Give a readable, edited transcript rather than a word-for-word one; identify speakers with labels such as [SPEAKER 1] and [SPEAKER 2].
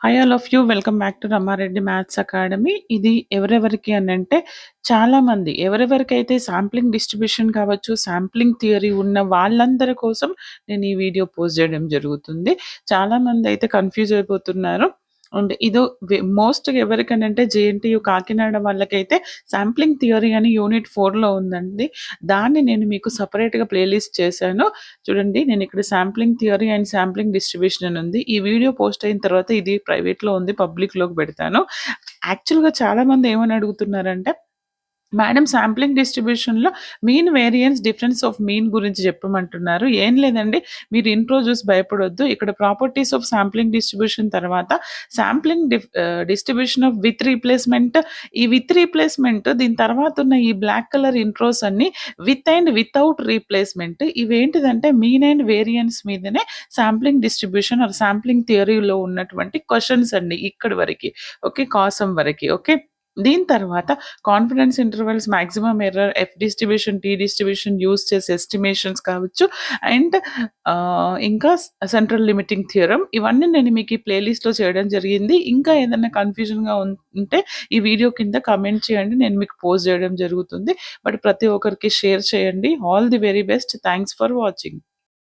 [SPEAKER 1] Hi all of you. Welcome back to Rama Reddy maths academy. ఇది ఎవరెవరికి అనంటే చాలామంది ఎవరెవరికైతే శాంప్లింగ్ డిస్ట్రిబ్యూషన్ కావచ్చు, శాంప్లింగ్ థియరీ ఉన్న వాళ్ళందరి కోసం నేను ఈ వీడియో పోస్ట్ చేయడం జరుగుతుంది. చాలామంది అయితే కన్‌ఫ్యూజ్ అయిపోతున్నారు. అండ్ ఇదో మోస్ట్‌గా ఎవరికనంటే జేఎన్‌టీయూ కాకినాడ వాళ్ళకైతే శాంప్లింగ్ థియరీ అని యూనిట్ 4లో ఉందండి. దాన్ని నేను మీకు సెపరేట్‌గా ప్లేలిస్ట్ చేశాను. చూడండి, నేను ఇక్కడ sampling theory and sampling distribution అని ఉంది. ఈ వీడియో పోస్ట్ అయిన తర్వాత ఇది ప్రైవేట్‌లో ఉంది. పబ్లిక్‌లోకి పెడతాను. యాక్చువల్‌గా చాలామంది ఏమని అడుగుతున్నారంటే, మేడం శాంప్లింగ్ డిస్ట్రిబ్యూషన్‌లో mean variance, difference of mean గురించి చెప్పమంటున్నారు. ఏం లేదండి, మీరు ఇంట్రో చూసి భయపడొద్దు. ఇక్కడ ప్రాపర్టీస్ ఆఫ్ శాంప్లింగ్ డిస్ట్రిబ్యూషన్ తర్వాత sampling distribution of with replacement. ఈ విత్ రీప్లేస్‌మెంట్ దీని తర్వాత ఉన్న ఈ బ్లాక్ కలర్ ఇంట్రోస్ అన్నీ విత్ అండ్ వితౌట్ రీప్లేస్‌మెంట్. ఇవేంటిదంటే మీన్ అండ్ వేరియన్స్ మీదనే శాంప్లింగ్ డిస్ట్రిబ్యూషన్ ఆర్ శాంప్లింగ్ థియరీలో ఉన్నటువంటి క్వెషన్స్ అండి ఇక్కడి వరకి. ఓకే. కాసం వరకి. ఓకే. దీని తర్వాత confidence intervals, maximum error, F distribution, T distribution use చేసే ఎస్టిమేషన్స్ కావచ్చు. అండ్ ఇంకా సెంట్రల్ లిమిటింగ్ థియరమ్, ఇవన్నీ నేను మీకు ఈ ప్లేలిస్ట్లో చేయడం జరిగింది. ఇంకా ఏదైనా కన్ఫ్యూజన్గా ఉంటే ఈ వీడియో కింద కమెంట్ చేయండి, నేను మీకు పోస్ట్ చేయడం జరుగుతుంది. బట్ ప్రతి ఒక్కరికి షేర్ చేయండి. All the very best. Thanks for watching.